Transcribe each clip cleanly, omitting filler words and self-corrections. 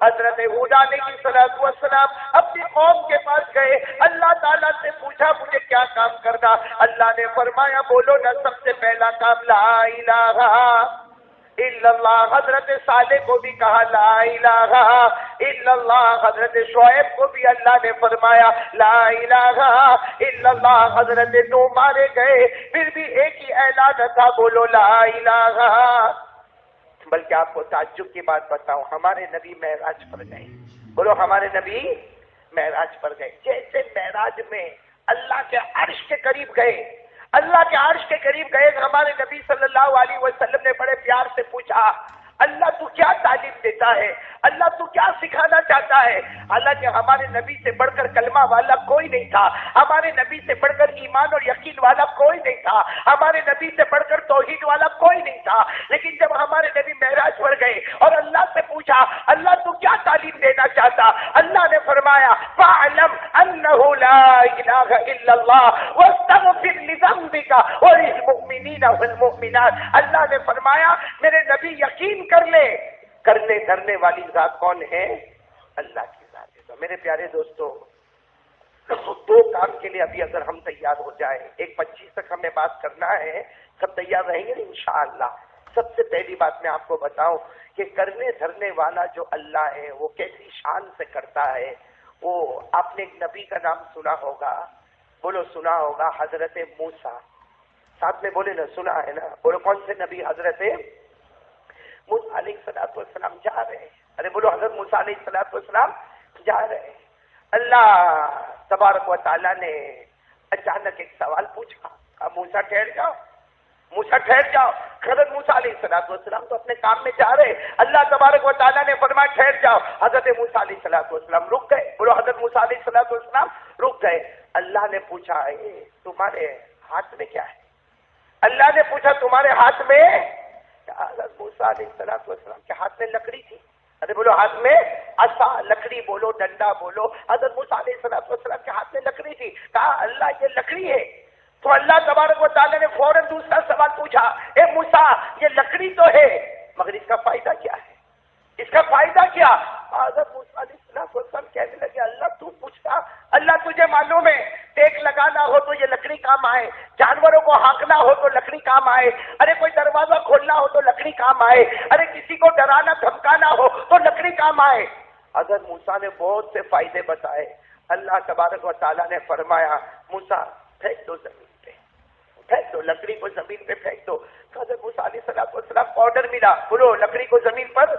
حضرت ہود علیہ السلام اپنی قوم کے پاس گئے، اللہ تعالیٰ سے پوچھا مجھے کیا کام کرنا؟ اللہ نے فرمایا بولو نا سب سے پہلا کام لا الہ الا اللہ۔ حضرت صالح کو بھی کہا لا الہ الا اللہ، حضرت شعیب کو بھی اللہ نے فرمایا لا الہ الا اللہ۔ حضرت نوح مارے گئے پھر بھی ایک ہی اعلان تھا بولو لا الہ۔ بلکہ آپ کو تعجب کی بات بتاؤں، ہمارے نبی معراج پر گئے، بولو ہمارے نبی معراج پر گئے۔ جیسے معراج میں اللہ کے عرش کے قریب گئے، اللہ کے عرش کے قریب گئے، ہمارے نبی صلی اللہ علیہ وسلم نے بڑے پیار سے پوچھا اللہ تو کیا تعلیم دیتا ہے، اللہ تو کیا سکھانا چاہتا ہے؟ حالانکہ ہمارے نبی سے بڑھ کر کلمہ والا کوئی نہیں تھا، ہمارے نبی سے بڑھ کر ایمان اور یقین والا کوئی نہیں تھا، ہمارے نبی سے بڑھ کر توحید والا کوئی نہیں تھا۔ لیکن جب ہمارے نبی معراج پر گئے اور اللہ سے پوچھا اللہ تو کیا تعلیم دینا چاہتا؟ اللہ نے فرمایا فَاعْلَمْ أَنَّهُ لَا إِلَٰهَ إِلَّا اللَّهُ وَاسْتَغْفِرْ لِذَنبِكَ وَلِلْمُؤْمِنِينَ وَالْمُؤْمِنَاتِ۔ اللہ نے فرمایا میرے نبی یقین کر لے، کرنے دھرنے والی ذات کون ہے؟ اللہ کی ذات ہے۔ تو میرے پیارے دوستو، دو کام کے لیے ابھی اگر ہم تیار ہو جائیں، 1:25 تک ہمیں بات کرنا ہے، سب تیار رہیں گے انشاءاللہ۔ سب سے پہلی بات میں آپ کو بتاؤں کہ کرنے دھرنے والا جو اللہ ہے وہ کیسی شان سے کرتا ہے۔ وہ آپ نے ایک نبی کا نام سنا ہوگا، بولو سنا ہوگا، حضرت موسیٰ۔ ساتھ میں بولے نا سنا ہے نا، بولو کون سے نبی؟ حضرت موسیٰ علیہ السلام جا رہے ہیں، ارے بولو حضرت موسیٰ علیہ السلام جا رہے ہیں۔ اللہ تبارک و تعالیٰ نے اچانک ایک سوال پوچھا، موسیٰ ٹھہر جاؤ، موسیٰ ٹھہر جاؤ۔ حضرت موسیٰ علیہ السلام تو اپنے کام میں جا رہے، اللہ تبارک و تعالیٰ نے فرمایا ٹھہر جاؤ۔ حضرت موسیٰ علیہ السلام رک گئے، بولو حضرت موسیٰ علیہ السلام رک گئے۔ اللہ نے پوچھا تمہارے ہاتھ میں کیا ہے؟ اللہ نے پوچھا تمہارے ہاتھ میں؟ حضرت موسیٰ علیہ السلام کے ہاتھ میں لکڑی تھی، ارے بولو ہاتھ میں عصا، لکڑی بولو، ڈنڈا بولو۔ حضرت موسیٰ علیہ السلام کے ہاتھ میں لکڑی تھی، کہا اللہ یہ لکڑی ہے۔ تو اللہ تبارک و تعالیٰ نے فوراً دوسرا سوال پوچھا، اے موسیٰ یہ لکڑی تو ہے مگر اس کا فائدہ کیا ہے؟ اس کا فائدہ کیا؟ حضرت موسیٰ علیہ السلام کہنے لگے اللہ تو پوچھتا، اللہ تجھے معلوم ہے ٹیک لگانا ہو تو یہ لکڑی کام آئے، جانوروں کو ہانکنا ہو تو لکڑی کام آئے، ارے کوئی دروازہ کھولنا ہو تو لکڑی کام آئے، ارے کسی کو ڈرانا دھمکانا ہو تو لکڑی کام آئے۔ حضرت موسیٰ نے بہت سے فائدے بتائے۔ اللہ تبارک و تعالیٰ نے فرمایا موسیٰ پھینک دو زمین پہ، پھینک دو لکڑی کو زمین پہ پھینک دو۔ حضرت موسیٰ علیہ السلام کو آرڈر ملا، بولو لکڑی کو زمین پر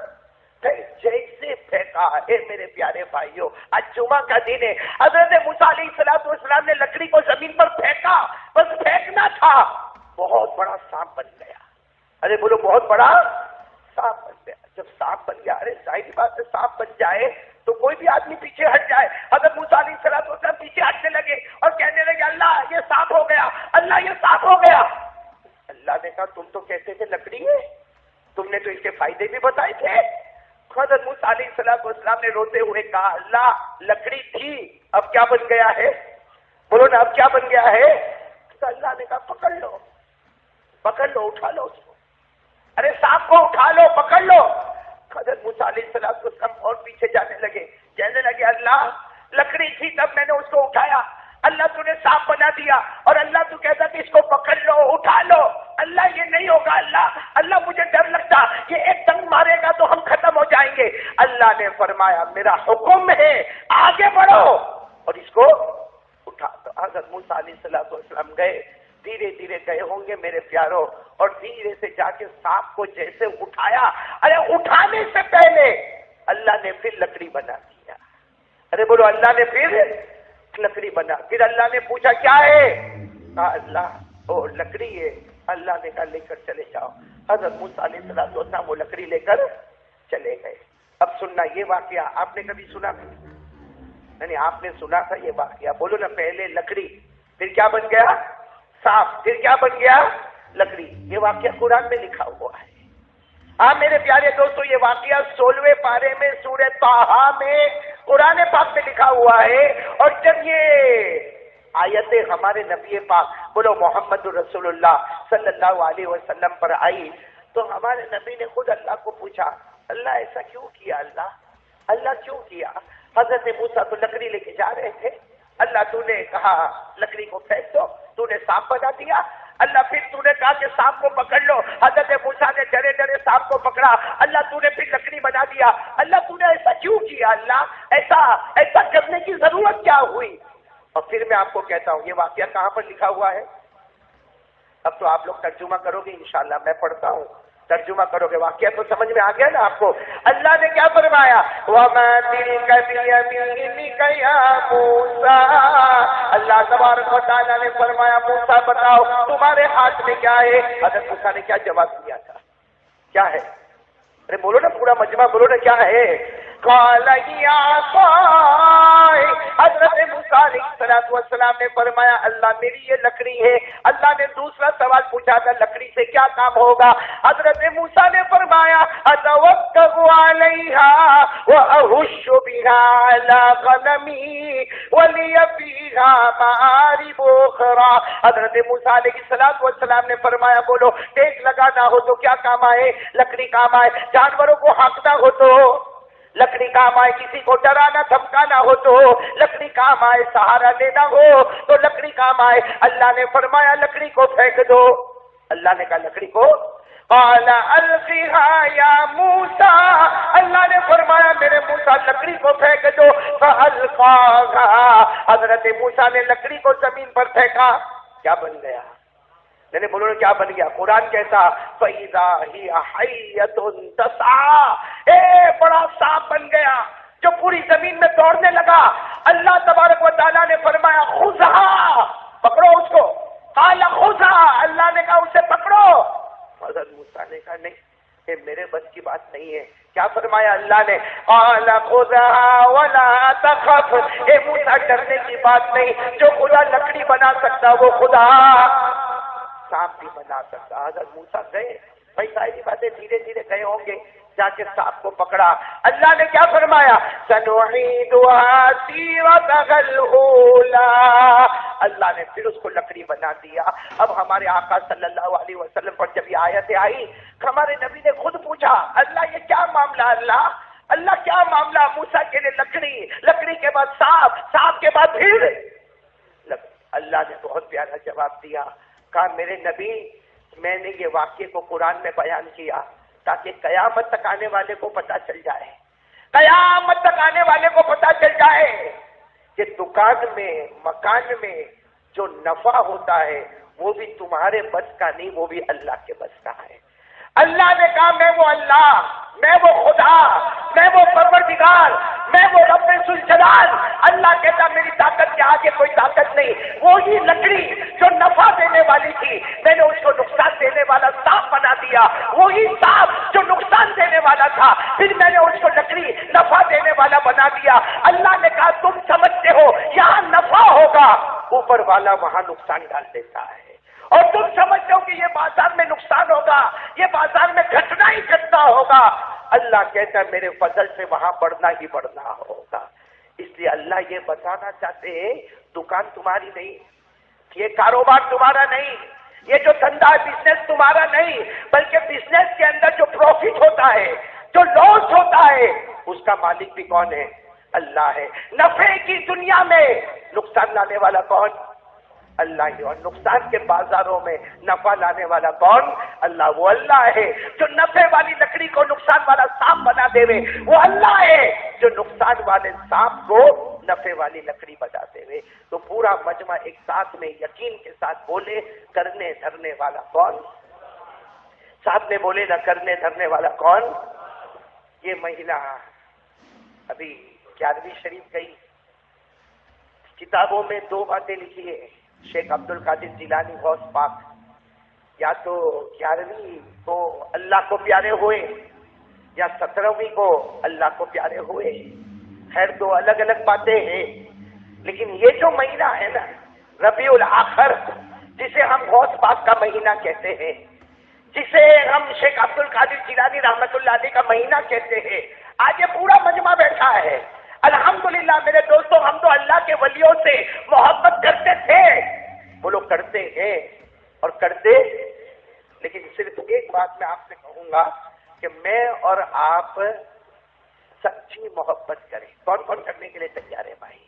جیسے پھینکا۔ اے میرے پیارے بھائیوں، آج جمعہ کا دن ہے، حضرت موسیٰ علیہ السلام نے لکڑی کو زمین پر پھینکا، بس پھینکنا تھا، بہت بڑا سانپ بن گیا۔ ارے بولو بہت بڑا سانپ بن گیا۔ جب سانپ بن گیا، ارے ظاہر بات ہے سانپ بن جائے تو کوئی بھی آدمی پیچھے ہٹ جائے۔ حضرت موسیٰ علیہ السلام پیچھے ہٹنے لگے اور کہنے لگے اللہ یہ سانپ ہو گیا، اللہ یہ سانپ ہو گیا۔ اللہ نے کہا تم تو کہتے تھے لکڑی ہے، تم نے تو اس کے فائدے بھی بتائے تھے۔ حضرت موسیٰ علیہ السلام نے روتے ہوئے کہا اللہ لکڑی تھی اب کیا بن گیا ہے؟ بولو نا اب کیا بن گیا ہے؟ تو اللہ نے کہا پکڑ لو، پکڑ لو، اٹھا لو اس کو، ارے سانپ کو اٹھا لو، پکڑ لو۔ حضرت موسیٰ علیہ السلام اور پیچھے جانے لگے، کہنے لگے اللہ لکڑی تھی تب میں نے اس کو اٹھایا، اللہ تو نے سانپ بنا دیا، اور اللہ تو کہتا کہ اس کو پکڑ لو، اٹھا لو۔ اللہ یہ نہیں ہوگا، اللہ مجھے ڈر لگتا، یہ ایک ڈنگ مارے گا تو ہم ختم ہو جائیں گے۔ اللہ نے فرمایا میرا حکم ہے آگے بڑھو اور اس کو اٹھا دو۔ حضرت موسیٰ علیہ السلام گئے، دھیرے دھیرے گئے ہوں گے میرے پیاروں، اور دھیرے سے جا کے سانپ کو جیسے اٹھایا، ارے اٹھانے سے پہلے اللہ نے پھر لکڑی بنا دیا۔ ارے بولو اللہ نے پھر لکڑی بنا۔ پھر اللہ نے پوچھا کیا ہے؟ کہا اللہ او لکڑی ہے۔ اللہ نے کہا لے کر چلے جاؤ۔ حضرت موسیٰ علیہ السلام وہ لکڑی لے کر چلے گئے۔ اب سننا یہ واقعہ آپ نے کبھی سنا تھا؟ یعنی آپ نے سنا تھا یہ واقعہ؟ بولو نا پہلے لکڑی، پھر کیا بن گیا؟ سانپ، پھر کیا بن گیا؟ لکڑی۔ یہ واقعہ قرآن میں لکھا ہوا ہے۔ ہاں میرے پیارے دوستو، یہ واقعہ 16ویں پارے میں سورہ طٰہٰ میں قرآن پاک میں لکھا ہوا ہے۔ اور جب یہ آیتیں ہمارے نبی پاک بولو محمد رسول اللہ صلی اللہ علیہ وسلم پر آئی تو ہمارے نبی نے خود اللہ کو پوچھا اللہ ایسا کیوں کیا؟ اللہ اللہ کیوں کیا؟ حضرت موسیٰ تو لکڑی لے کے جا رہے تھے، اللہ تو نے کہا لکڑی کو پھینک دو، تو نے سانپ بنا دیا۔ اللہ پھر تو نے کہا کہ سانپ کو پکڑ لو، حضرت موسیٰ نے ڈرے ڈرے سانپ کو پکڑا، اللہ تو نے پھر لکڑی بنا دیا۔ اللہ تو نے ایسا کیوں کیا؟ اللہ ایسا کرنے کی ضرورت کیا ہوئی؟ اور پھر میں آپ کو کہتا ہوں یہ واقعہ کہاں پر لکھا ہوا ہے؟ اب تو آپ لوگ ترجمہ کرو گے انشاءاللہ، میں پڑھتا ہوں، ترجمہ کرو گے، واقعہ تو سمجھ میں آ گیا نا آپ کو؟ اللہ نے کیا فرمایا؟ وَمَا تِلْكَ بِيَمِينِكَ يَا مُوسَىٰ، اللہ تبارک و تعالیٰ نے فرمایا موسیٰ بتاؤ تمہارے ہاتھ میں کیا ہے؟ حضرت موسیٰ نے کیا جواب دیا تھا؟ کیا ہے؟ ارے بولو نا، پورا مجمع بولو نا، کیا ہے؟ قَالَ هِيَ عَصَايَ، حضرت موسیٰ علیہ السلام نے فرمایا اللہ میری یہ لکڑی ہے۔ اللہ نے دوسرا سوال پوچھا تھا لکڑی سے کیا کام ہوگا؟ حضرت موسیٰ نے فرمایا أَتَوَكَّأُ عَلَيْهَا وَأَهُشُّ بِهَا عَلَىٰ غَنَمِي وَلِيَ فِيهَا مَآرِبُ أُخْرَىٰ، حضرت موسیٰ علیہ السلام نے فرمایا بولو ٹیک لگانا ہو تو کیا کام آئے؟ لکڑی کام آئے۔ جانوروں کو ہانکنا ہو تو لکڑی کام آئے، کسی کو ڈرانا دھمکانا ہو تو لکڑی کام آئے، سہارا لینا ہو تو لکڑی کام آئے۔ اللہ نے فرمایا لکڑی کو پھینک دو۔ اللہ نے کہا لکڑی کو، قال القها یا موسیٰ، اللہ نے فرمایا میرے موسیٰ لکڑی کو پھینک دو۔ فالقاها، حضرت موسیٰ نے لکڑی کو زمین پر پھینکا، کیا بن گیا؟ میں نے بولو کیا بن گیا؟ قرآن کہتا فَإِذَا هِيَ حَيَّةٌ تَسْعَىٰ، اے بڑا سانپ بن گیا جو پوری زمین میں دوڑنے لگا۔ اللہ تبارک و تعالیٰ نے فرمایا خُذْهَا، پکڑو اس کو۔ قَالَ خُذْهَا، اللہ نے کہا اسے پکڑو۔ حضرت موسیٰ نے کہا نہیں یہ میرے بس کی بات نہیں ہے۔ کیا فرمایا اللہ نے؟ قَالَ خُذْهَا وَلَا تَخَفْ، اے موسیٰ ڈرنے کی بات نہیں، جو خدا لکڑی بنا سکتا وہ خدا سانپ بھی بنا سکتا۔ حضرت موسیٰ گئے، بھائی ساری باتیں دھیرے دھیرے گئے ہوں گے، جا کے سانپ کو پکڑا۔ اللہ نے کیا فرمایا؟ سَنُعِيدُهَا سِيرَتَهَا الْأُولَىٰ، اللہ نے پھر اس کو لکڑی بنا دیا۔ اب ہمارے آقا صلی اللہ علیہ وسلم پر جب یہ آیتیں آئی، ہمارے نبی نے خود پوچھا اللہ یہ کیا معاملہ؟ اللہ کیا معاملہ؟ موسیٰ کے لیے لکڑی کے بعد سانپ کے بعد پھر اللہ نے بہت پیارا جواب دیا، کہا میرے نبی میں نے یہ واقعے کو قرآن میں بیان کیا تاکہ قیامت تک آنے والے کو پتا چل جائے، قیامت تک آنے والے کو پتا چل جائے کہ دکان میں مکان میں جو نفع ہوتا ہے وہ بھی تمہارے بس کا نہیں، وہ بھی اللہ کے بس کا ہے۔ اللہ نے کہا میں وہ اللہ، میں وہ خدا، میں وہ پروردگار، میں وہ رب ذوالجلال۔ اللہ کہتا میری طاقت کے آگے کوئی طاقت نہیں۔ وہی لکڑی جو نفع دینے والی تھی میں نے اس کو نقصان دینے والا سانپ بنا دیا، وہی سانپ جو نقصان دینے والا تھا پھر میں نے اس کو لکڑی نفع دینے والا بنا دیا۔ اللہ نے کہا تم سمجھتے ہو یہاں نفع ہوگا، اوپر والا وہاں نقصان ڈال دیتا ہے، اور تم سمجھتے ہو کہ یہ بازار میں نقصان ہوگا، یہ بازار میں گھٹنا ہی گھٹنا ہوگا۔ اللہ کہتا ہے میرے فضل سے وہاں بڑھنا ہی بڑھنا ہوگا۔ اس لیے اللہ یہ بتانا چاہتے ہیں دکان تمہاری نہیں، یہ کاروبار تمہارا نہیں، یہ جو دھندا بزنس تمہارا نہیں، بلکہ بزنس کے اندر جو پروفٹ ہوتا ہے، جو لاس ہوتا ہے، اس کا مالک بھی کون ہے؟ اللہ ہے۔ نفع کی دنیا میں نقصان لانے والا کون؟ اللہ ہی۔ اور نقصان کے بازاروں میں نفع لانے والا کون؟ اللہ۔ وہ اللہ ہے جو نفع والی لکڑی کو نقصان والا سانپ بنا دے، وہ اللہ ہے جو نقصان والے سانپ کو نفع والی لکڑی بنا دے۔ تو پورا مجمع ایک ساتھ میں یقین کے ساتھ بولے کرنے دھرنے والا کون؟ ساتھ میں بولے نہ کرنے دھرنے والا کون؟ یہ مہیلا ابھی 11ویں شریف گئی، کتابوں میں دو باتیں لکھی ہے، شیخ عبد القادر جیلانی غوث پاک، یا تو 11ویں کو اللہ کو پیارے ہوئے یا 17ویں کو اللہ کو پیارے ہوئے، خیر دو الگ الگ باتیں ہیں، لیکن یہ جو مہینہ ہے نا ربیع الاخر، جسے ہم غوث پاک کا مہینہ کہتے ہیں، جسے ہم شیخ عبد القادر جیلانی رحمت اللہ علیہ کا مہینہ کہتے ہیں، آج یہ پورا مجمع بیٹھا ہے۔ الحمدللہ میرے دوستوں، ہم تو اللہ کے ولیوں سے محبت کرتے تھے، وہ لوگ کرتے ہیں اور کرتے، لیکن صرف ایک بات میں آپ سے کہوں گا کہ میں اور آپ سچی محبت کرے. کون کون کرنے کے لیے تیار ہے بھائی؟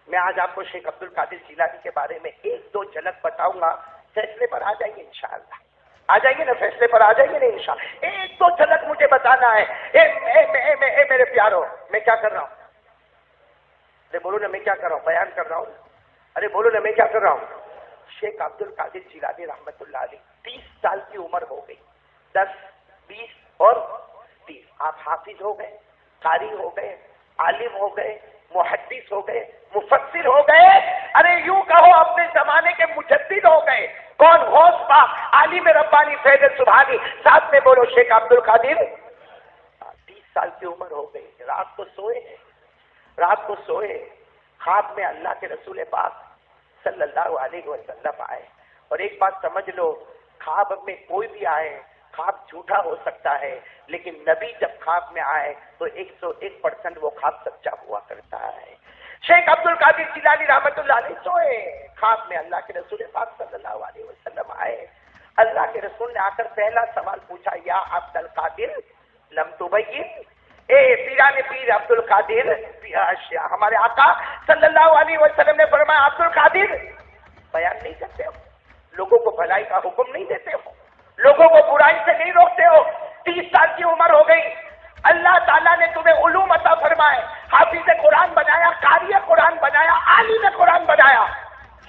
میں آج آپ کو شیخ عبد القادر جیلانی کے بارے میں ایک دو جھلک بتاؤں گا. فیصلے پر آ جائیں گے انشاءاللہ. آ جائیں گے نا فیصلے پر؟ آ جائیں گے نا انشاءاللہ. ایک دو جھلک مجھے بتانا ہے. اے میرے پیارو، میں کیا کر رہا ہوں؟ ارے بولو نا، میں کیا کر رہا ہوں؟ بیان کر رہا ہوں. ارے بولو نا، میں کیا کر رہا ہوں؟ شیخ عبد القادر جیلانی رحمت اللہ علیہ 30 سال کی عمر ہو گئی. 10 20 اور 30. آپ حافظ ہو گئے، قاری ہو گئے، عالم ہو گئے، محدث ہو گئے، مفسر ہو گئے. ارے یوں کہو اپنے زمانے کے مجدد ہو گئے. کون؟ غوث پاک، عالم ربانی، فیض سبحانی. ساتھ میں بولو شیخ عبد القادر. 30 سال کی عمر ہو گئی. رات کو سوئے، رات کو سوئے، خواب میں اللہ کے رسول پاک صلی اللہ علیہ وسلم آئے. اور ایک بات سمجھ لو، خواب میں کوئی بھی آئے، خواب جھوٹا ہو سکتا ہے، لیکن نبی جب خواب میں آئے تو 101% وہ خواب سچا ہوا کرتا ہے. شیخ عبد القادر جیلانی رحمت اللہ علیہ سوئے، خواب میں اللہ کے رسول پاک صلی اللہ علیہ وسلم آئے. اللہ کے رسول نے آ کر پہلا سوال پوچھا، یا عبد القادر لم تبین. اے پیران پیر عبد القادر، ہمارے آقا صلی اللہ علیہ وسلم نے فرمایا عبد القادر بیان نہیں کرتے ہو، لوگوں کو بھلائی کا حکم نہیں دیتے ہو، لوگوں کو برائی سے نہیں روکتے ہو. 30 سال کی عمر ہو گئی، اللہ تعالیٰ نے تمہیں علوم عطا فرمائے، حافظ قرآن بنایا، قاری قرآن بنایا، عالم قرآن بنایا.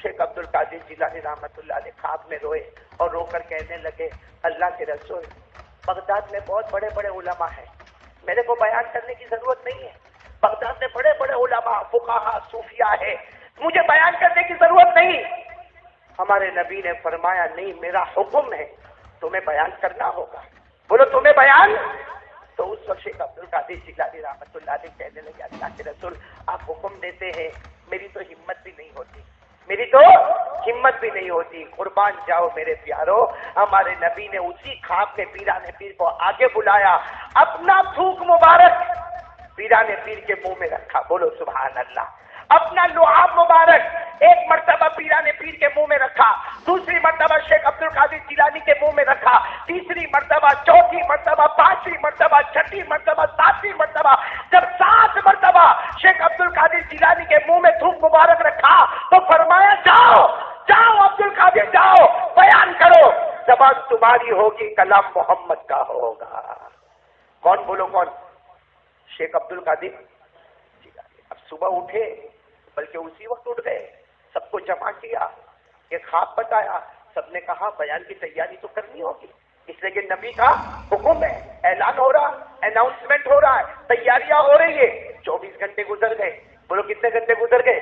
شیخ عبد القادر جیلانی رحمت اللہ علیہ خواب میں روئے اور رو کر کہنے لگے، اللہ کے رسول، بغداد میں بہت بڑے بڑے علماء ہیں، میرے کو بیان کرنے کی ضرورت نہیں ہے. بغداد میں بڑے بڑے علماء، فقہاء، صوفیاء ہے، مجھے بیان کرنے کی ضرورت نہیں. ہمارے نبی نے فرمایا نہیں، میرا حکم ہے، تمہیں بیان کرنا ہوگا. بولو تمہیں بیان. تو اس وقت شیخ عبد القادر جیلانی رحمت اللہ علیہ کہنے لگے، اللہ کے رسول آپ حکم دیتے ہیں، میری تو ہمت بھی نہیں ہوتی، میری تو ہمت بھی نہیں ہوتی. قربان جاؤ میرے پیارو، ہمارے نبی نے اسی خواب کے پیران پیر کو آگے بلایا، اپنا تھوک مبارک پیران پیر کے منہ میں رکھا. بولو سبحان اللہ. اپنا لعاب مبارک ایک مرتبہ پیران پیر کے منہ میں رکھا، دوسری مرتبہ شیخ عبد القادر جیلانی کے منہ میں رکھا، تیسری مرتبہ، چوتھی مرتبہ، پانچویں مرتبہ، چھٹی مرتبہ، ساتویں مرتبہ. جب 7 مرتبہ شیخ عبد القادر جیلانی کے منہ میں تھوک مبارک رکھا تو فرمایا جاؤ جاؤ عبد القادر جاؤ، بیان کرو، زبان تمہاری ہوگی، کلام محمد کا ہوگا. کون؟ بولو کون؟ شیخ عبد القادر. اب صبح اٹھے، بلکہ اسی وقت اٹھ گئے، سب کو جمع کیا، ایک خواب بتایا. سب نے کہا بیان کی تیاری تو کرنی ہوگی، اس لیے کہ نبی کا حکم ہے، اعلان ہو رہا، اناؤنسمنٹ ہو رہا ہے، تیاریاں ہو رہی ہے. 24 گھنٹے گزر گئے. بولو کتنے گھنٹے گزر گئے؟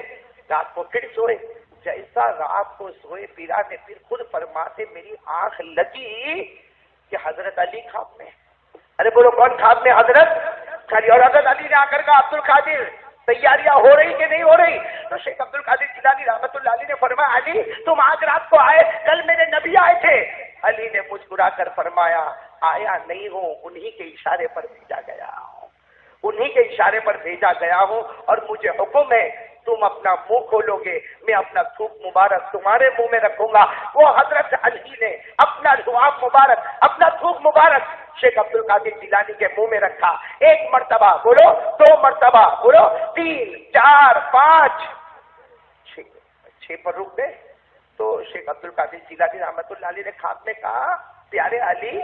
رات کو پھر سوئے. جیسا رات کو سوئے، پیران پیر خود فرماتے میری آنکھ لگی کہ حضرت علی خواب میں. ارے بولو کون خواب میں؟ حضرت علی. اور حضرت علی نے آ کر کہا عبد القادر تیاریاں ہو رہی کہ نہیں ہو رہی؟ تو شیخ عبد القادر جیلانی رحمت اللہ علیہ نے فرمایا علی تم آج رات کو آئے، کل میرے نبی آئے تھے. علی نے مسکرا کر فرمایا آیا نہیں ہوں، انہی کے اشارے پر بھیجا گیا ہوں، انہی کے اشارے پر بھیجا گیا ہوں، اور مجھے حکم ہے تم اپنا منہ کھولو گے، میں اپنا تھوک مبارک تمہارے منہ میں رکھوں گا. وہ حضرت علی نے اپنا لعاب مبارک، اپنا تھوک مبارک شیخ عبد القادر جیلانی کے منہ میں رکھا. 1 مرتبہ بولو، 2 مرتبہ بولو، 3 4 5 6 پر رک گئے. تو شیخ عبد القادر جیلانی رحمت اللہ علیہ نے خواب میں کہا پیارے علی،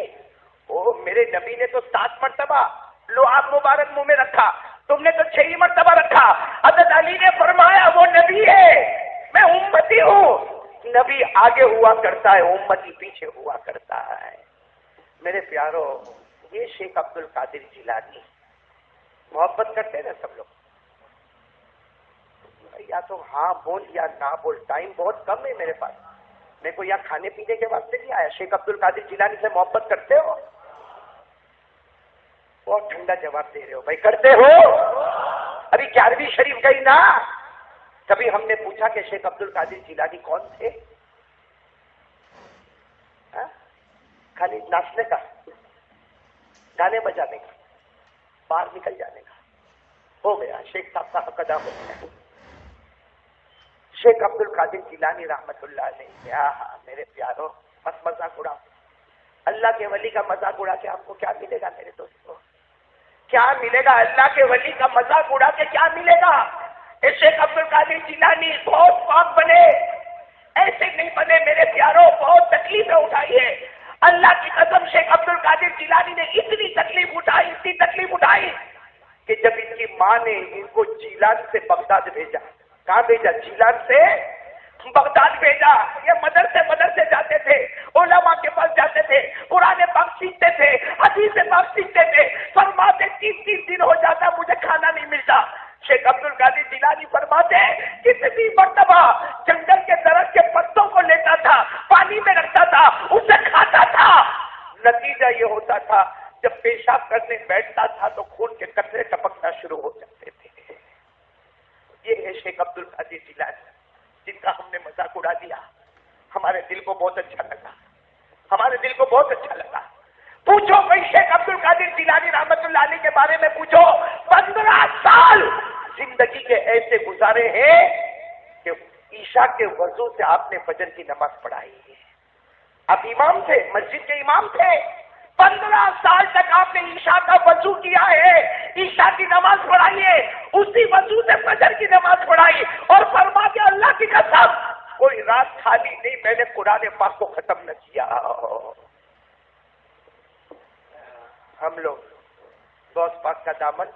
او میرے نبی نے تو 7 مرتبہ لعاب مبارک منہ میں رکھا، تم نے تو 6 ہی مرتبہ رکھا. حضرت علی نے فرمایا وہ نبی ہے، میں امتی ہوں. نبی آگے ہوا کرتا ہے، امتی پیچھے ہوا کرتا ہے. میرے پیارو، یہ شیخ عبد القادر جیلانی محبت کرتے ہیں نا سب لوگ؟ یا تو ہاں بول یا نہ بول، ٹائم بہت کم ہے میرے پاس. میں کو یہاں کھانے پینے کے واسطے نہیں آیا. شیخ عبد القادر جیلانی سے محبت کرتے ہو؟ بہت ٹھنڈا جواب دے رہے ہو بھائی. کرتے ہو؟ ابھی 11ویں شریف گئی نا، کبھی ہم نے پوچھا کہ شیخ عبد القادر جیلانی کون تھے؟ خالی ناچنے کا، گانے بجانے کا، باہر نکل جانے کا، ہو گیا. شیخ صاحب کا حق ادا ہو گیا. شیخ عبد القادر جیلانی رحمت اللہ علیہ. میرے پیاروں، مذاق اڑا، اللہ کے ولی کا مذاق اڑا کے آپ کو کیا ملے گا میرے دوستوں؟ کیا ملے گا؟ اللہ کے ولی کا مذاق اڑا کے کیا ملے گا؟ شیخ عبد القادر جیلانی بہت پاک بنے، ایسے نہیں بنے میرے پیاروں، بہت تکلیفیں اٹھائی ہے اللہ کی قسم۔ شیخ عبد القادر جیلانی نے اتنی تکلیف اٹھائی کہ جب ان کی ماں نے ان کو جیلان سے بغداد بھیجا، کہاں بھیجا؟ جیلان سے بغداد بھیجا۔ یہ مدرسے جاتے تھے، علماء کے پاس جاتے تھے، قرآن پاک سیکھتے تھے، حدیث پاک سیکھتے تھے، فرماتے 3 دن ہو جاتا مجھے کھانا نہیں ملتا۔ شیخ عبد القادر جیلانی فرماتے کتنی مرتبہ جنگل کے درخت کے پتوں کو لیتا تھا، پانی میں رکھتا تھا، اسے کھاتا تھا، نتیجہ یہ ہوتا تھا جب پیشاب کرنے بیٹھتا تھا تو خون کے قطرے ٹپکنا شروع ہو جاتے تھے۔ یہ ہے شیخ عبد القادر جیلانی جن کا ہم نے مذاق اڑا دیا۔ ہمارے دل کو بہت اچھا لگا، پوچھو بھائی شیخ عبد القادر جیلانی رحمت اللہ علیہ کے بارے میں پوچھو۔ 15 سال زندگی کے ایسے گزارے ہیں کہ عشاء کے وضو سے آپ نے فجر کی نماز پڑھائی ہے۔ آپ امام تھے، مسجد کے امام تھے، 15 سال تک آپ نے عشاء کا وضو کیا ہے، عشاء کی نماز پڑھائی ہے، اسی وضو سے فجر کی نماز پڑھائی، اور فرما کے اللہ کی قسم کوئی رات خالی نہیں میں نے قرآن پاک کو ختم نہ کیا۔ ہم لوگ غوث پاک کا دامن،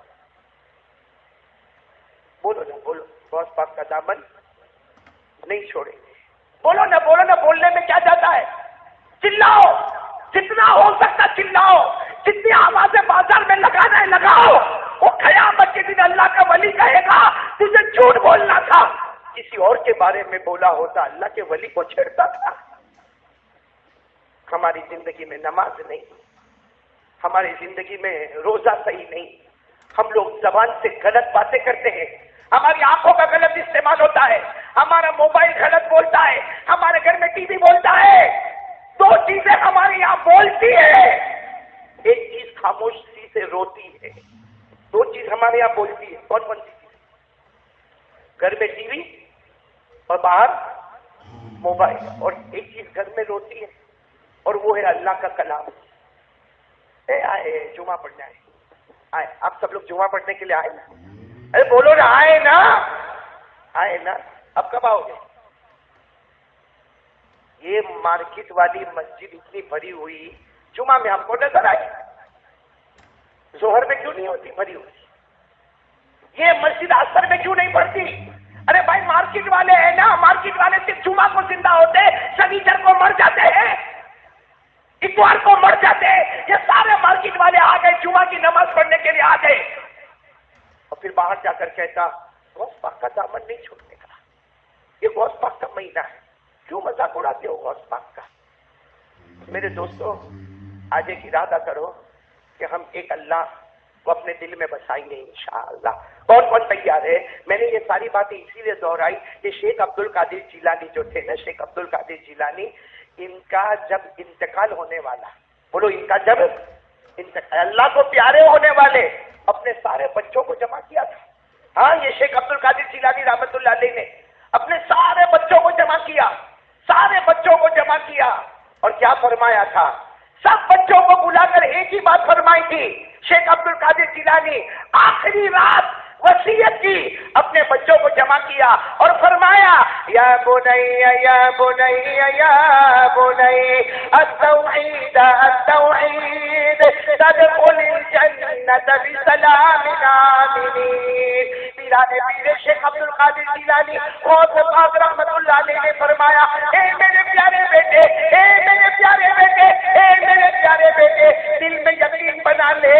بولو غوث پاک کا دامن نہیں چھوڑیں گے۔ بولو نا، بولنے میں کیا جاتا ہے؟ چلاؤ، جتنا ہو سکتا چلاؤ، جتنی آوازیں بازار میں لگانا ہے لگاؤ۔ وہ قیامت کے دن اللہ کا ولی کہے گا تجھے جھوٹ بولنا تھا، کسی اور کے بارے میں بولا ہوتا، اللہ کے ولی کو چھیڑتا تھا۔ ہماری زندگی میں نماز نہیں، ہماری زندگی میں روزہ صحیح نہیں، ہم لوگ زبان سے غلط باتیں کرتے ہیں، ہماری آنکھوں کا غلط استعمال ہوتا ہے، ہمارا موبائل غلط بولتا ہے، ہمارے گھر میں ٹی وی بولتا ہے۔ 2 چیزیں ہمارے یہاں بولتی ہے، ایک چیز خاموشی سے روتی ہے، 2 چیز ہمارے یہاں بولتی ہے۔ کون سی چیز؟ گھر میں ٹی وی اور باہر موبائل، اور ایک چیز گھر میں روتی ہے اور وہ ہے اللہ کا کلام۔ آئے جمعہ پڑھنے آئے، آپ سب لوگ جمعہ پڑھنے کے لیے آئے نا؟ ارے بولو نا، آئے نا؟ اب کب آؤ گے؟ یہ مارکیٹ والی مسجد اتنی بھری ہوئی، جمعہ میں ہم کو نظر آئی، ظہر میں کیوں نہیں ہوتی بھری ہوئی؟ یہ مسجد عصر میں کیوں نہیں پڑھتی؟ ارے بھائی مارکیٹ والے ہیں نا، مارکیٹ والے صرف جمعہ کو زندہ ہوتے، شنیچر کو مر جاتے ہیں، اتوار کو مر جاتے ہیں۔ یہ سارے مارکیٹ والے آ گئے، جمعہ کی نماز پڑھنے کے لیے آ گئے، اور پھر باہر جا کر کہتا غوث پاک کا دامن نہیں چھوڑنے کا، یہ غوث پاک کا مہینہ ہے، کیوں مذاق اڑاتے ہو غوث پاک کا؟ میرے دوستو، آج ایک ارادہ کرو کہ ہم ایک اللہ کو اپنے دل میں بسائیں گے انشاءاللہ۔ کون تیار ہے؟ میں نے یہ ساری باتیں اسی لیے دہرائی کہ شیخ عبد القادر جیلانی جو تھے نا، شیخ عبد القادر جیلانی، ان کا جب انتقال ہونے والا، بولو ان کا جب اللہ کو پیارے ہونے والے اپنے سارے بچوں کو جمع کیا تھا۔ ہاں، یہ شیخ عبد القادر جیلانی رحمت اللہ علیہ نے اپنے سارے بچوں کو جمع کیا، اور کیا فرمایا تھا؟ سب بچوں کو بلا کر ایک ہی بات فرمائی تھی۔ شیخ عبد القادر جیلانی آخری رات وصیت کی، اپنے بچوں کو جمع کیا اور فرمایا یا بنی یا بنی یا بنی التوحید التوحید تدخل الجنت بسلام آمنین۔ پیرانے پیر شیخ عبد القادر جیلانی غوث پاک رحمت اللہ علیہ نے فرمایا، اے میرے پیارے بیٹے، اے میرے پیارے بیٹے، اے میرے پیارے بیٹے، دل میں یقین بنا لے،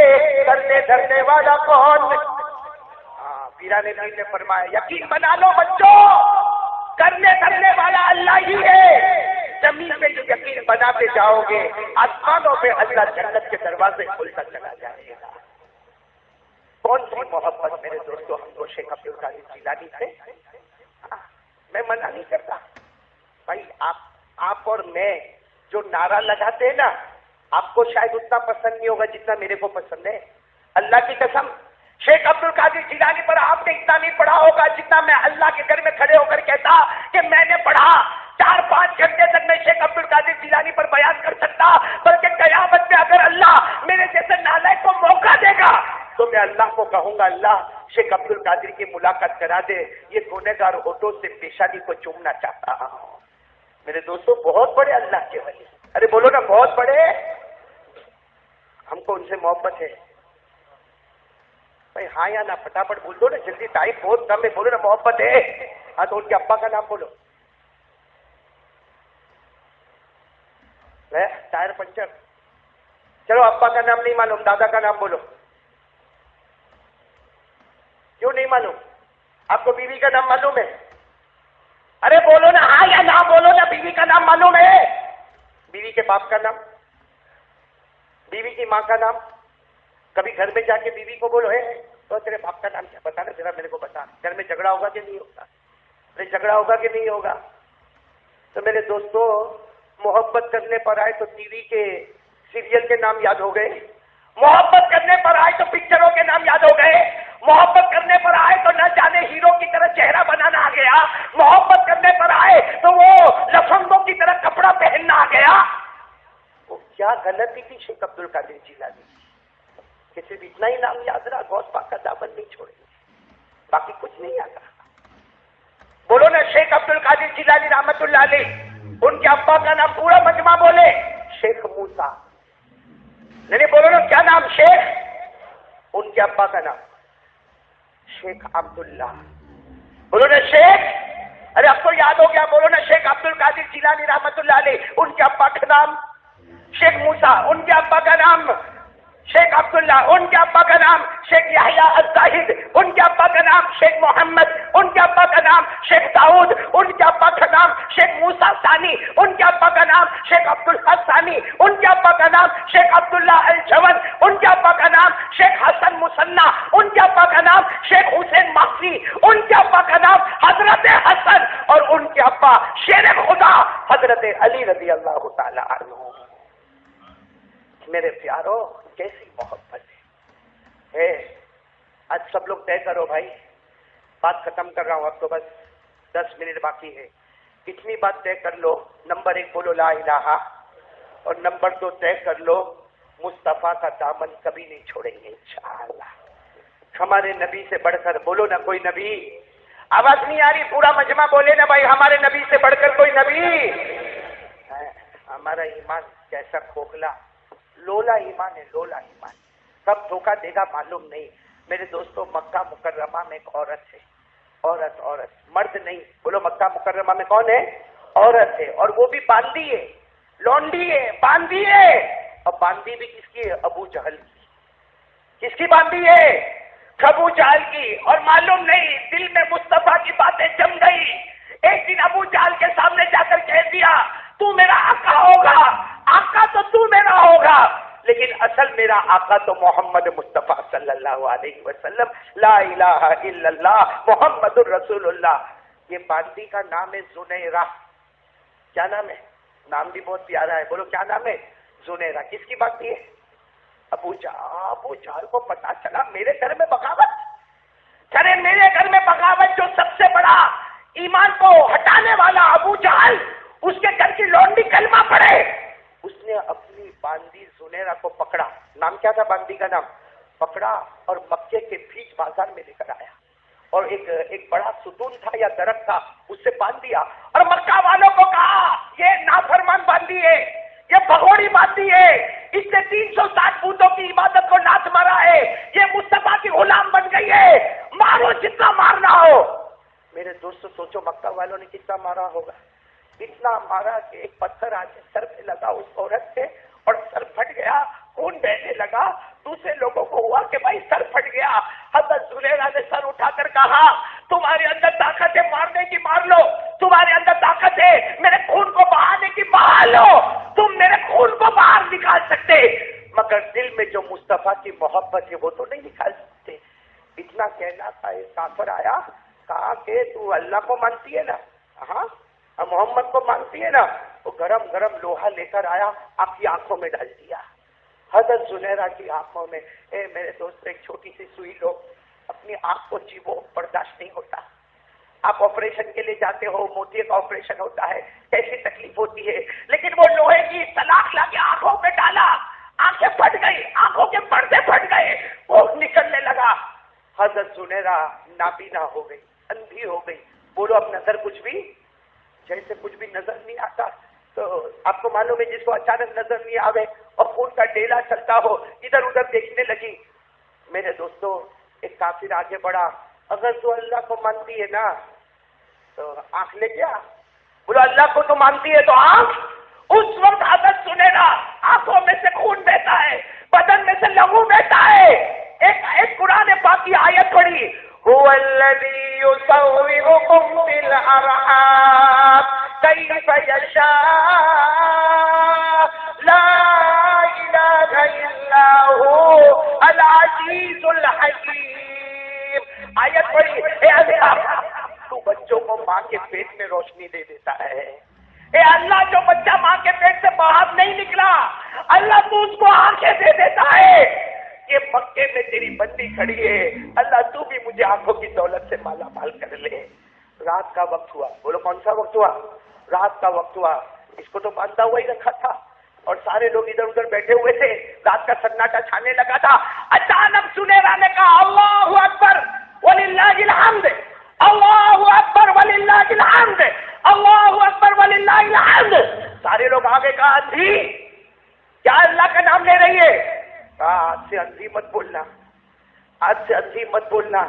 کرنے دھرنے والا کون؟ پیرانے پیر نے فرمایا یقین بنا لو بچوں، کرنے دھرنے والا اللہ ہی ہے۔ زمین میں جو یقین بناتے جاؤ گے، آسمانوں میں اللہ جنت کے دروازے کھلتا چلا جائے گا۔ کون سی محبت میرے دوستوں ہم کو شیخ عبد القادر جیلانی سے؟ میں منع نہیں کرتا بھائی، آپ اور میں جو نعرہ لگاتے ہیں نا، آپ کو شاید اتنا پسند نہیں ہوگا جتنا میرے کو پسند ہے۔ اللہ کی قسم، شیخ عبد القادر جیلانی پر آپ نے اتنا نہیں پڑھا ہوگا جتنا میں اللہ کے گھر میں کھڑے ہو کر کہتا کہ میں نے پڑھا۔ 4-5 گھنٹے تک میں شیخ عبد القادر جیلانی پر بیان کر سکتا، بلکہ قیامت میں اگر اللہ میرے جیسے نالائق کو موقع دے گا تو اللہ کو کہوں گا اللہ شیخ عبد القادر کی ملاقات کرا دے، یہ گنہگار ہونٹوں سے پیشانی کو چومنا چاہتا ہوں۔ میرے دوستوں بہت بڑے اللہ کے ولی، ارے بولو نا بہت بڑے، ہم کو ان سے محبت ہے بھائی، ہاں یا نہ پھٹافٹ بول دو نا، جلدی ٹائم بہت کم ہے، بولو نا محبت ہے۔ ہاں تو ان کے ابا کا نام بولو، ٹائر پنچر، چلو ابا کا نام نہیں معلوم، دادا کا نام بولو، کیوں نہیں معلوم؟ آپ کو بیوی کا نام معلوم ہے؟ ارے بولو نا ہاں یا نہ، بولو نا، بیوی کا نام معلوم ہے؟ بیوی کے باپ کا نام، بیوی کی ماں کا نام، کبھی گھر میں جا کے بیوی کو بولو ہے تو تیرے باپ کا نام کیا، بتا نا ذرا میرے کو بتا، گھر میں جھگڑا ہوگا کہ نہیں ہوگا؟ ارے جھگڑا ہوگا کہ نہیں ہوگا؟ تو میرے دوستوں محبت کرنے پر آئے تو ٹی وی کے سیریل کے نام یاد ہو گئے، محبت کرنے پر آئے تو پکچروں کے نام یاد ہو گئے، محبت کرنے پر آئے تو نہ جانے ہیرو کی طرح چہرہ بنانا آ گیا، محبت کرنے پر آئے تو وہ لفنگوں کی طرح کپڑا پہننا آ گیا۔ وہ کیا غلطی تھی شیخ عبد القادر جیلانی کہ صرف اتنا ہی نام یاد رہا، غوث پاک کا دامن نہیں چھوڑے، باقی کچھ نہیں آتا۔ بولو نا شیخ عبد القادر جیلانی رحمت اللہ علیہ، ان کے ابا کا نام پورا مجمع بولے شیخ موسیٰ، نہیں بولو نا کیا نام، شیخ، ان کے ابا کا نام شیخ عبداللہ، بولو نا شیخ، ارے اب تو یاد ہو گیا، بولو نا شیخ عبد القادر جیلانی رحمت اللہ علیہ، ان کے ابا کا نام شیخ موسیٰ، ان کے ابا کا نام شیخ عبداللہ، ان کے ابا کا نام شیخ یحییٰ الزاہد، ان کے ابا کا نام شیخ محمد، ان کے ابا کا نام شیخ داؤد، ان کے ابا کا نام شیخ موسیٰ ثانی، ان کے ابا کا نام شیخ عبدالحق ثانی، ان کے ابا کا نام شیخ عبداللہ الجون، ان کے ابا کا نام شیخ حسن مصنع، ان کے ابا کا نام شیخ حسین مخفی، ان کے ابا کا نام حضرت حسن، اور ان کے ابا شیر خدا حضرت علی رضی اللہ تعالی عنہ۔ میرے پیارو کیسی محبت ہے، آج سب لوگ طے کرو بھائی، بات ختم کر رہا ہوں، اب تو بس 10 منٹ باقی ہے، اتنی بات طے کر لو، نمبر 1 بولو لا الہ، اور نمبر 2 طے کر لو مصطفیٰ کا دامن کبھی نہیں چھوڑیں گے انشاءاللہ، ہمارے نبی سے بڑھ کر، بولو نا کوئی نبی، آواز نہیں آ رہی، پورا مجمع بولے نا بھائی، ہمارے نبی سے بڑھ کر کوئی نبی، ہمارا ایمان کیسا کھوکھلا لولا ایمان ہے، لولا ایمان، کب دھوکہ دے گا معلوم نہیں۔ میرے دوستوں مکہ مکرمہ میں ایک عورت ہے، عورت مرد نہیں، بولو مکہ مکرمہ میں کون ہے؟ عورت ہے، اور وہ بھی باندھی ہے، لونڈی ہے، باندھی ہے، اور باندھی بھی کس کی ہے؟ ابو جہل کی، کس کی باندھی ہے؟ ابو جہل کی، اور معلوم نہیں دل میں مصطفیٰ کی باتیں جم گئی، ایک دن ابو جہل کے سامنے جا کر کہہ دیا تو میرا آقا ہوگا، آقا تو میرا ہوگا، لیکن اصل میرا آقا تو محمد مصطفیٰ صلی اللہ علیہ وسلم، لا الہ الا اللہ محمد الرسول اللہ۔ یہ باندھی کا نام ہے زنیرہ، کیا نام ہے؟ نام بھی بہت پیارا ہے، بولو کیا نام ہے؟ زنیرہ، کس کی باندھی ہے؟ ابو جہل کو پتا چلا میرے گھر میں بغاوت، چلے میرے گھر میں بغاوت، جو سب سے بڑا ایمان کو ہٹانے والا ابو جہل، اس کے گھر کی لونڈی کلمہ پڑھے، اس نے اپنی باندھی زنیرہ کو پکڑا، نام کیا تھا باندھی کا نام؟ پکڑا اور مکے کے بیچ بازار میں لے کر آیا، اور ایک بڑا ستون تھا یا درخت تھا، اس سے باندھ دیا، اور مکہ والوں کو کہا یہ نافرمان باندھی ہے، یہ بھگوڑی باندھی ہے، اس نے 360 بتوں کی عبادت کو ناچ مارا ہے، یہ مصطفیٰ کی غلام بن گئی ہے، مارو جتنا مارنا ہو۔ میرے دوستو سوچو مکہ والوں نے کتنا مارا ہوگا، اتنا مارا کہ ایک پتھر آ کے سر پہ لگا اس عورت سے، اور سر پھٹ گیا، خون بہنے لگا، دوسرے لوگوں کو ہوا کہ بھائی سر پھٹ گیا، حضرت زلیخا نے سر اٹھا کر کہا تمہارے اندر طاقت ہے مارنے کی مار لو، تمہارے اندر طاقت ہے میرے خون کو بہانے کی بہا لو، تم میرے خون کو باہر نکال سکتے، مگر دل میں جو مصطفیٰ کی محبت ہے وہ تو نہیں نکال سکتے۔ اتنا کہنا تھا، ایک کافر آیا، کہا کہ تو اللہ کو مانتی ہے نا؟ ہاں محمد کو مانتی ہے نا؟ وہ گرم گرم لوہا لے کر آیا، آپ کی آنکھوں میں ڈال دیا، حضرت زنیرہ کی آنکھوں میں۔ اے میرے دوست ایک چھوٹی سی سوئی لو، اپنی آنکھ کو چیبو، برداشت نہیں ہوتا، آپ آپریشن کے لیے جاتے ہو، موتیے کا آپریشن ہوتا ہے، کیسی تکلیف ہوتی ہے، لیکن وہ لوہے کی سلاخ لا کے آنکھوں پہ ڈالا، آنکھیں پھٹ گئی، آنکھوں کے پردے پھٹ گئے، وہ نکلنے لگا. حضرت زنیرہ نابینا ہو گئی، اندھی ہو گئی. بولو اب نظر کچھ بھی، جیسے کچھ بھی نظر نہیں آتا. تو آپ کو معلوم ہے جس کو اچانک نظر نہیں آوے اور خون کا ڈیلا چلتا ہو، ادھر ادھر دیکھنے لگی. میرے دوستو ایک کافر آگے بڑھا، اگر تو اللہ کو مانتی ہے نا تو آنکھ لے کیا. بولو اللہ کو تو مانتی ہے تو آنکھ. اس وقت حضرت سنیرا آنکھوں میں سے خون بہتا ہے، بدن میں سے لہو بہتا ہے. ایک قرآن پاک کی آیت پڑھی، هو الذی یصورکم فی الارحام کیف یشاء لا الہ الا هو العزیز الحکیم. آیت پڑھی، اے اللہ تو بچوں کو ماں کے پیٹ میں روشنی دے دیتا ہے. اے اللہ جو بچہ ماں کے پیٹ سے باہر نہیں نکلا، اللہ تو اس کو آنکھیں دے دیتا ہے. یہ مکے میں تیری بندی کھڑی ہے، اللہ تو بھی مجھے آنکھوں کی دولت سے مالا مال کر لے. رات کا وقت ہوا. بولو کون سا وقت ہوا؟ رات کا وقت ہوا. اس کو تو باندھا ہوا ہی رکھا تھا اور سارے لوگ ادھر ادھر بیٹھے ہوئے تھے. رات کا سناٹا چھانے لگا تھا. اچانک سنیرا نے کہا اللہ اکبر وللہ الحمد، اللہ اکبر وللہ الحمد، اللہ اکبر وللہ الحمد. سارے لوگ آگے کہا اندھی کیا اللہ کا نام لے رہی ہے؟ آج سے اندھی مت بولنا، آج سے اندھی مت بولنا.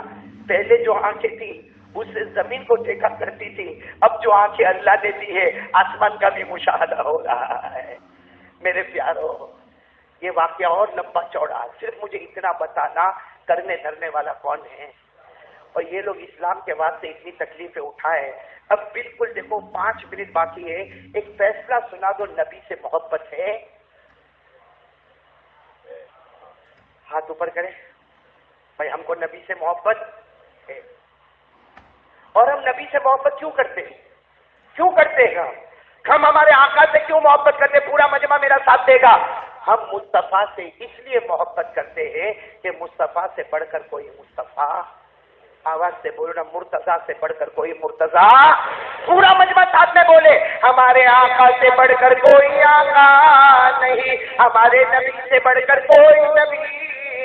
پہلے جو آنکھیں تھی اس سے زمین کو دیکھا کرتی تھی، اب جو آنکھیں اللہ نے دی ہے آسمان کا بھی مشاہدہ ہو رہا ہے. میرے پیارو یہ واقعہ اور لمبا چوڑا، صرف مجھے اتنا بتانا کرنے دھرنے والا کون ہے. اور یہ لوگ اسلام کے واسطے اتنی تکلیفیں اٹھائے. اب بالکل دیکھو 5 منٹ باقی ہے، ایک فیصلہ سنا دو. نبی سے محبت ہے؟ ہاتھ اوپر کریں بھائی، ہم کو نبی سے محبت ہے. اور ہم نبی سے محبت کیوں کرتے ہیں؟ کیوں کرتے ہیں ہم ہمارے آقا سے کیوں محبت کرتے؟ پورا مجمع میرا ساتھ دے گا. ہم مصطفیٰ سے اس لیے محبت کرتے ہیں کہ مصطفیٰ سے بڑھ کر کوئی مصطفیٰ، آواز سے بولو نا، مرتضیٰ سے بڑھ کر کوئی مرتضیٰ. پورا مجمع ساتھ میں بولے، ہمارے آقا سے بڑھ کر کوئی آقا نہیں، ہمارے نبی سے بڑھ کر کوئی نبی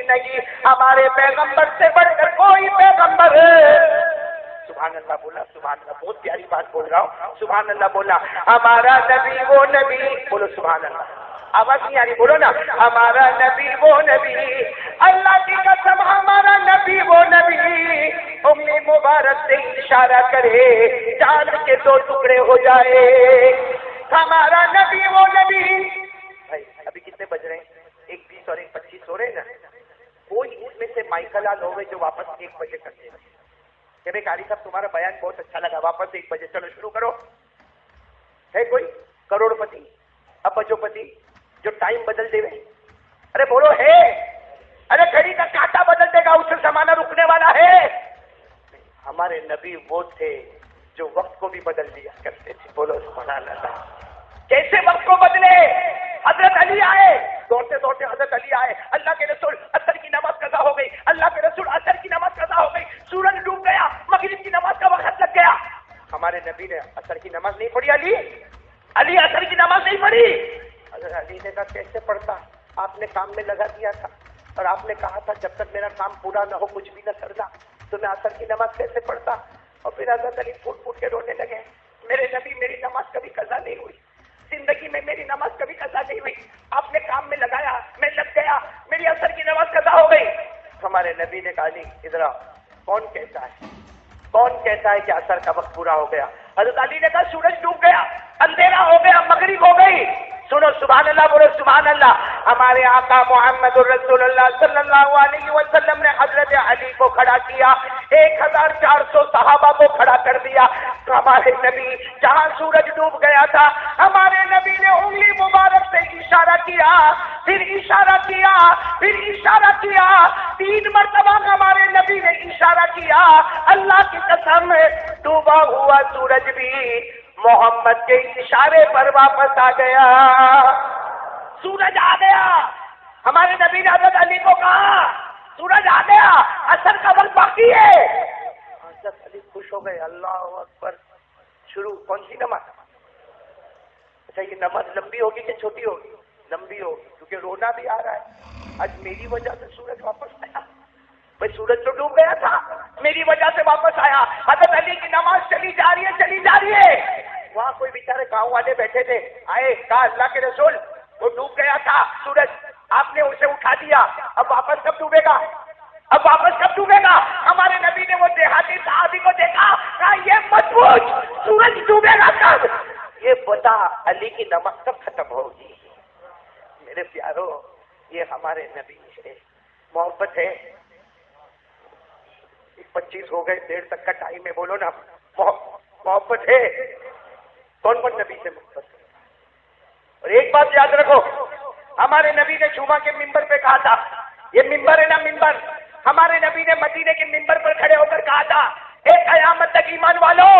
نہیں، ہمارے پیغمبر سے بڑھ کر کوئی پیغمبر. سبحان اللہ بولا، سبحان اللہ، بہت پیاری بات بول رہا ہوں. سبحان اللہ بولا. ہمارا نبی وہ نبی، بولو سبحان اللہ. آواز نہیں آ رہی، بولو نا. ہمارا نبی وہ نبی، اللہ کی قسم ہمارا نبی وہ نبی، انگلی مبارک سے اشارہ کرے چاند کے 2 ٹکڑے ہو جائے. ہمارا نبی وہ نبی. بھائی ابھی کتنے بج رہے ہیں؟ 1:20 اور 1:25 ہو رہے ہیں نا. کوئی اس میں سے مائیکل آل ہوئے جو واپس 1 بجے کرتے ہیں کہ بھائی قاری صاحب تمہارا بیان بہت اچھا لگا، واپس 1 بجے چلو شروع کرو. ہے کوئی کروڑ پتی ابجو پتی جو ٹائم بدل دے؟ ارے بولو ہے؟ ارے گھڑی کا کانٹا بدل دے گا، اس سے زمانہ رکنے والا ہے؟ ہمارے نبی وہ تھے جو وقت کو بھی بدل دیا کرتے تھے. بولو سبحان اللہ. کیسے وقت کو بدلے؟ حضرت علی آئے، دوڑتے دوڑتے حضرت علی آئے. اللہ کے رسول عصر کی نماز قضا ہو گئی، اللہ کے رسول عصر کی نماز قضا ہو گئی، سورج ڈوب گیا، مغرب کی نماز کا وقت لگ گیا. ہمارے نبی نے عصر کی نماز نہیں پڑھی. علی عصر کی نماز نہیں پڑھی. حضرت علی نے کہا کیسے پڑھتا؟ آپ نے کام میں لگا دیا تھا اور آپ نے کہا تھا جب تک میرا کام پورا نہ ہو کچھ بھی نہ کرنا، تو میں عصر کی نماز کیسے پڑھتا؟ اور پھر حضرت علی پھوٹ پھوٹ کے رونے لگے. میرے نبی میری نماز کبھی قضا نہیں ہوئی، زندگی میں میری نماز کبھی قضا نہیں ہوئی. آپ نے کام میں لگایا، میں لگ گیا، میری عصر کی نماز قضا ہو گئی. ہمارے نبی نے کہا علی ادھر آؤ، کون کہتا ہے، کون کہتا ہے کہ عصر کا وقت پورا ہو گیا؟ حضرت علی نے کہا سورج ڈوب گیا، اندھیرا ہو گیا، مغرب ہو گئی. سنو سبحان اللہ، بولو سبحان اللہ. ہمارے آقا محمد الرسول اللہ صلی اللہ علیہ وسلم نے حضرت علی کو کھڑا کیا، 1400 صحابہ کو کھڑا کر دیا. ہمارے نبی جہاں سورج ڈوب گیا تھا، ہمارے نبی نے انگلی مبارک سے اشارہ کیا، پھر اشارہ کیا، پھر اشارہ کیا. 3 مرتبہ ہمارے نبی نے اشارہ کیا. اللہ کی قسم ڈوبا ہوا سورج بھی محمد کے اشارے پر واپس آ گیا. سورج آ گیا. ہمارے نبی نے حضرت علی کو کہا سورج آ گیا، عصر کا وقت باقی ہے. حضرت علی خوش ہو گئے. اللہ اکبر. شروع. کون سی نماز؟ اچھا یہ نماز لمبی ہوگی کہ چھوٹی ہوگی؟ لمبی ہوگی کیونکہ رونا بھی آ رہا ہے. آج میری وجہ سے سورج واپس آیا. بھائی سورج تو ڈوب گیا تھا, میری وجہ سے واپس آیا. حضرت علی کی نماز چلی جا رہی ہے. وہاں کوئی بیچارے گاؤں والے بیٹھے تھے, آئے کہا اللہ کے رسول وہ ڈوب گیا تھا سورج, آپ نے اسے اٹھا دیا, اب واپس کب ڈوبے گا؟ ہمارے نبی نے وہ دیہاتی صحابی کو دیکھا, کہا یہ مت پوچھ سورج ڈوبے گا کب, یہ بتا علی کی نماز کب ختم ہوگی. میرے پیارو, یہ ہمارے نبی ہے, محبت ہے. 25 ہو گئے, دیر تک کا ٹائم ہے, بولو نا محبت ہے. کون کون نبی سے محبت ہے؟ اور ایک بات یاد رکھو, ہمارے نبی نے جمعہ کے ممبر پہ کہا تھا, یہ ممبر ہے نا ممبر, ہمارے نبی نے مدینے کے ممبر پر کھڑے ہو کر کہا تھا, اے قیامت تک ایمان والو,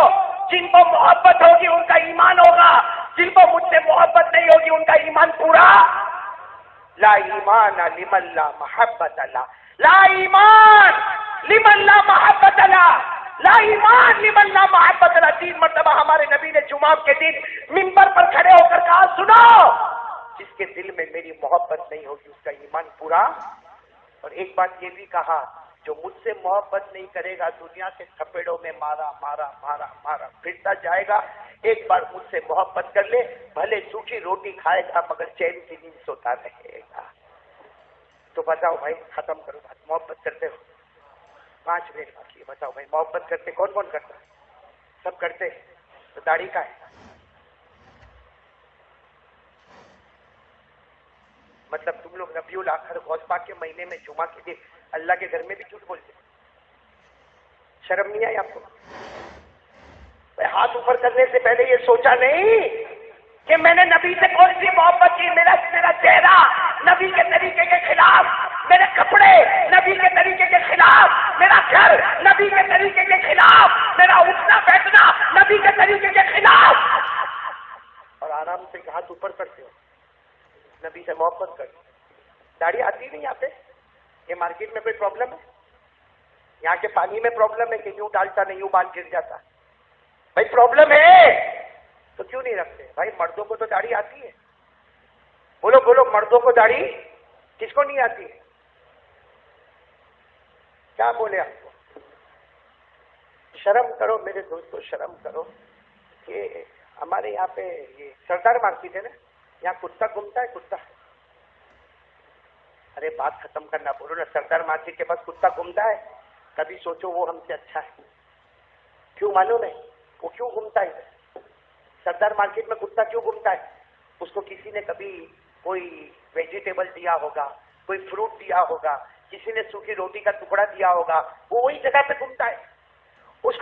جن کو محبت ہوگی ان کا ایمان ہوگا, جن کو مجھ سے محبت نہیں ہوگی ان کا ایمان پورا. لا ایمان لمن لا محبت لا, لا ایمان لمن لا محبت لا, لا ایمان لمن لا محبت لا. 3 مرتبہ ہمارے نبی نے جمعہ کے دن ممبر پر کھڑے ہو کر کہا, سنو, جس کے دل میں میری محبت نہیں ہوگی اس کا ایمان پورا. اور ایک بات یہ بھی کہا, جو مجھ سے محبت نہیں کرے گا دنیا کے تھپیڑوں میں مارا مارا مارا مارا پھرتا جائے گا. ایک بار مجھ سے محبت کر لے, بھلے سوکھی روٹی کھائے گا مگر چین کی نیند سوتا رہے گا. تو بتاؤ بھائی, ختم کرو بات, محبت کرتے ہو؟ 5 منٹ باقی ہے, بتاؤ بھائی محبت کرتے کون کون کرتا ہے؟ سب کرتے. تو داڑھی کا ہے مطلب تم لوگ ربیع الاخر غوث پاک کے مہینے میں جمعہ کے دن اللہ کے گھر میں بھی جھوٹ بولتے, شرم نہیں آئی آپ کو؟ ہاتھ اوپر کرنے سے پہلے یہ سوچا نہیں کہ میں نے نبی سے کون سی محبت کی؟ میرا چہرہ نبی کے طریقے کے خلاف, میرے کپڑے نبی کے طریقے کے خلاف, میرا گھر نبی کے طریقے کے خلاف, میرا اٹھنا بیٹھنا نبی کے طریقے کے خلاف. اور آرام سے ہاتھ اوپر کرتے ہو, نبی سے محبت کرتے. داڑھی آتی نہیں یہاں پہ؟ یہ مارکیٹ میں کوئی پرابلم ہے؟ یہاں کے پانی میں پرابلم ہے کہ یوں ڈالتا نہیں یوں بال گر جاتا؟ بھائی پرابلم ہے تو کیوں نہیں رکھتے؟ بھائی مردوں کو تو داڑھی آتی ہے, بولو بولو, مردوں کو داڑھی کس کو نہیں آتی ہے؟ کیا بولے آپ کو؟ شرم کرو میرے دوستو, شرم کرو. کہ ہمارے یہاں پہ یہ سردار مارکیٹ ہے نا, یہاں کتا گھومتا ہے, کتا. ارے بات ختم کرنا, بولو نا. سردار مارکیٹ کے پاس کتا گھومتا ہے, کبھی سوچو وہ ہم سے اچھا ہے؟ کیوں معلوم ہے وہ کیوں گھومتا ہے؟ سردار مارکیٹ میں کتا کیوں گھومتا ہے؟ اس کو کسی نے کبھی کوئی ویجیٹیبل دیا ہوگا, کوئی فروٹ دیا ہوگا, کسی نے سوکھی روٹی کا ٹکڑا دیا ہوگا, وہ وہی جگہ پہ گھومتا ہے. اس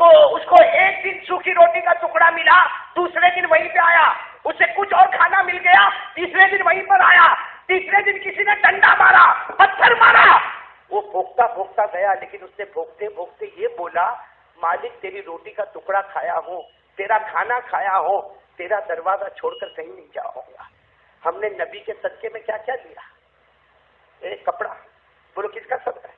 کو ایک دن سوکھی روٹی کا ٹکڑا ملا, دوسرے دن وہیں پہ آیا. اسے کچھ اور کھانا مل گیا, تیسرے دن وہیں پر آیا. تیسرے دن کسی نے ڈنڈا مارا, پتھر مارا, وہ بھوکتا بھوکتا گیا. لیکن اس نے بھوکتے بھوکتے یہ بولا, مالک تیری روٹی کا ٹکڑا کھایا ہوں, تیرا کھانا کھایا ہوں, تیرا دروازہ چھوڑ کر کہیں نہیں جاؤں گا. ہم نے نبی کے صدقے میں کیا کیا دیا؟ ایک کپڑا. بولو کس کا صدقہ ہے؟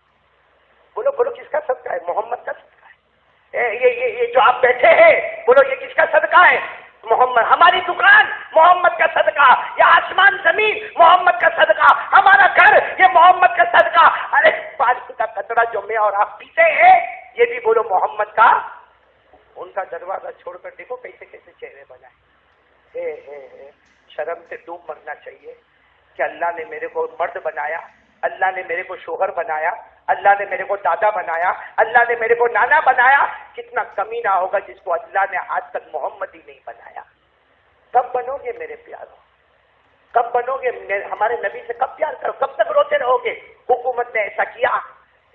بولو بولو کس کا صدقہ ہے؟ محمد کا صدقہ ہے. یہ جو آپ بیٹھے ہیں, بولو یہ کس کا صدقہ ہے؟ محمد. ہماری دکان محمد کا صدقہ, یہ آسمان زمین محمد کا صدقہ, ہمارا گھر یہ محمد کا صدقہ. ارے پانی کا قطرہ جو میں اور آپ پیتے ہیں یہ بھی بولو محمد کا. ان کا دروازہ چھوڑ کر دیکھو کیسے کیسے چہرے بنائے. شرم سے ڈوب مرنا چاہیے کہ اللہ نے میرے کو مرد بنایا, اللہ نے میرے کو شوہر بنایا, اللہ نے میرے کو دادا بنایا, اللہ نے میرے کو نانا بنایا. کتنا کمینہ ہوگا جس کو اللہ نے آج تک محمد ہی نہیں بنایا. کب بنو گے میرے پیاروں؟ کب بنو گے؟ ہمارے نبی سے کب پیار کرو؟ کب تک روتے رہو گے؟ حکومت نے ایسا کیا,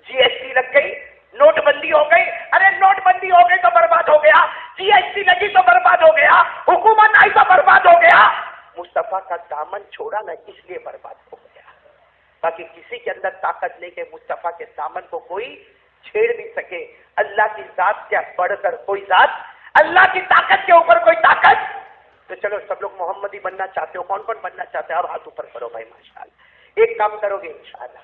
جی ایس ٹی لگ گئی, نوٹ بندی ہو گئی. ارے نوٹ بندی ہو گئی تو برباد ہو گیا, جی ایس ٹی لگی تو برباد ہو گیا, حکومت آئی تو برباد ہو گیا. مصطفیٰ کا دامن چھوڑا نا, اس لیے برباد ہو گیا. باقی کسی کے اندر طاقت نہیں کہ مصطفیٰ کے دامن کو کوئی چھیڑ نہیں سکے. اللہ کی ذات سے بڑھ کر کوئی ذات, اللہ کی طاقت کے اوپر کوئی طاقت. تو چلو سب لوگ محمدی بننا چاہتے ہو, کون کون بننا چاہتے ہیں؟ اور ہاتھ اوپر کرو بھائی, ماشاءاللہ. ایک کام کرو گے انشاءاللہ,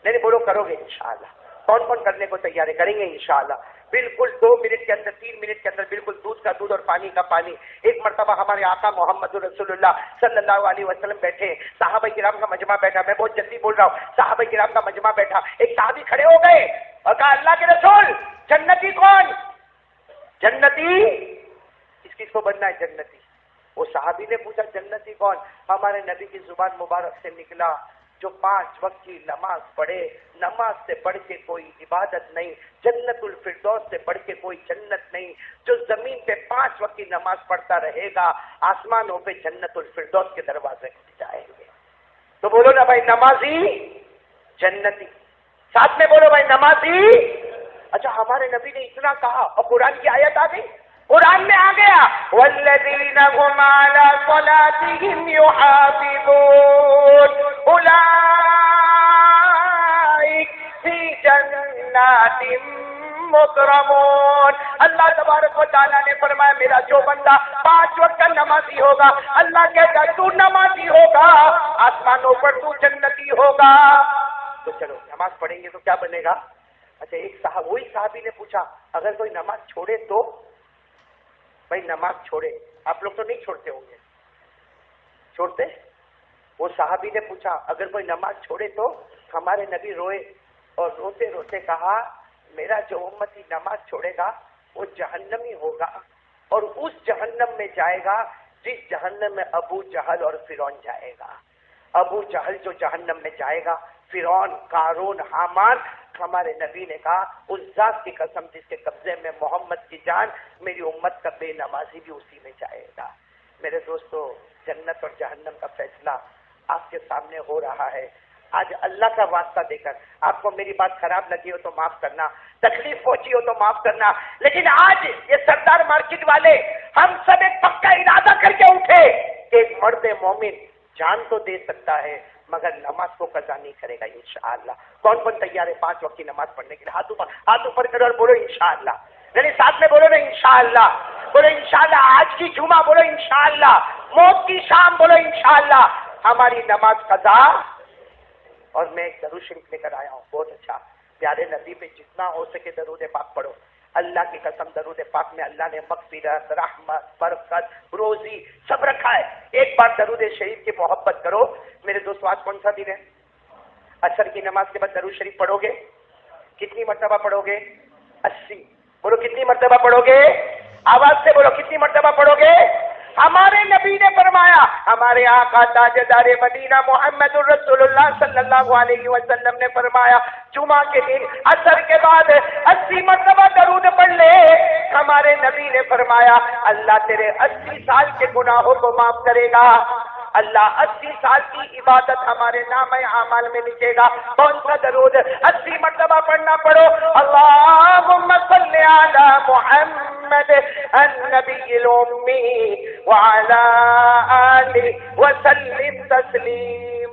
نہیں بولو کرو گے انشاءاللہ. کون کون کرنے کو تیار ہے؟ کریں گے انشاءاللہ. بالکل 2 منٹ کے اندر 3 منٹ کے اندر بالکل دودھ کا دودھ اور پانی کا پانی. ایک مرتبہ ہمارے آقا محمد رسول اللہ صلی اللہ علیہ وسلم بیٹھے, صحابہ کرام کا مجمع بیٹھا, میں بہت جلدی بول رہا ہوں, صحابہ کرام کا مجمع بیٹھا, ایک صحابی کھڑے ہو گئے اور کہا اللہ کے رسول جنتی کون؟ جنتی کس کو بننا ہے جنتی؟ وہ صحابی نے پوچھا جنتی کون؟ ہمارے نبی کی زبان مبارک سے نکلا جو 5 وقت کی نماز پڑھے, نماز سے بڑھ کے کوئی عبادت نہیں, جنت الفردوس سے بڑھ کے کوئی جنت نہیں, جو زمین پہ 5 وقت کی نماز پڑھتا رہے گا آسمانوں پہ جنت الفردوس کے دروازے کھل جائیں گے. تو بولو نا بھائی نمازی جنتی, ساتھ میں بولو بھائی نمازی. اچھا ہمارے نبی نے اتنا کہا اور قرآن کی آیت آ گئی, قرآن میں آ گیا والذین هم علی صلاتهم یحافظون اولئک فی جنات مکرمون. اللہ تبارک و تعالیٰ نے فرمایا میرا جو بندہ 5 وقت کا نمازی ہوگا, اللہ کہتا ہے تو نمازی ہوگا, آسمانوں پر تو جنتی ہوگا. تو چلو نماز پڑھیں گے تو کیا بنے گا؟ اچھا ایک وہی صحابی نے پوچھا اگر کوئی نماز چھوڑے تو؟ بھائی نماز چھوڑے, آپ لوگ تو نہیں چھوڑتے ہوں گے, چھوڑتے؟ وہ صحابی نے پوچھا اگر کوئی نماز چھوڑے تو؟ ہمارے نبی روئے اور روتے روتے کہا میرا جو امتی نماز چھوڑے گا وہ جہنمی ہوگا اور اس جہنم میں جائے گا جس جہنم میں ابو جہل اور فرعون جائے گا. ابو جہل جو جہنم میں جائے گا, فرعون, قارون, حامان. ہمارے نبی نے کہا اس ذات کی قسم جس کے قبضے میں محمد کی جان, میری امت کا بے نمازی بھی اسی میں جائے گا. میرے دوستو جنت اور جہنم کا فیصلہ آپ کے سامنے ہو رہا ہے. آج اللہ کا واسطہ دے کر آپ کو میری بات خراب لگی ہو تو معاف کرنا, تکلیف پہنچی ہو تو معاف کرنا, لیکن آج یہ سردار مارکیٹ والے ہم سب ایک پکا ارادہ کر کے اٹھے کہ ایک مرد مومن جان تو دے سکتا ہے مگر نماز کو قضا نہیں کرے گا انشاءاللہ. کون کون تیار ہے 5 وقت کی نماز پڑھنے کے لیے؟ ہاتھ اوپر کرو اور بولو انشاءاللہ. یعنی ساتھ میں بولو نا انشاءاللہ, بولو انشاءاللہ. آج کی جمعہ بولو انشاءاللہ, موت کی شام بولو انشاءاللہ. ہماری نماز قضا. اور میں ایک درود شریف لے کر آیا ہوں بہت اچھا, پیارے نبی پہ جتنا ہو سکے درود پاک پڑھو. اللہ کی قسم درود پاک میں اللہ نے مغفرت, رحمت, برکت, روزی سب رکھا ہے. ایک بار درود شریف کی محبت کرو. میرے دوستو آج کون سا دن ہے؟ عصر کی نماز کے بعد درود شریف پڑھو گے, کتنی مرتبہ پڑھو گے؟ 80. بولو کتنی مرتبہ پڑھو گے؟ آواز سے بولو کتنی مرتبہ پڑھو گے؟ ہمارے نبی نے فرمایا, ہمارے آقا تاجدار مدینہ محمد رسول اللہ صلی اللہ علیہ وسلم نے فرمایا جمعہ کے دن عصر کے بعد 80 مرتبہ درود پڑھ لے. ہمارے نبی نے فرمایا اللہ تیرے 80 سال کے گناہوں کو معاف کرے گا. اللہ 80 سال کی عبادت ہمارے نام اعمال میں لکھے گا. کون سا درود؟ 80 مرتبہ پڑھنا. پڑھو اللہم صلی علی محمد النبی الامی وعلی آلہ وسلم تسلیما.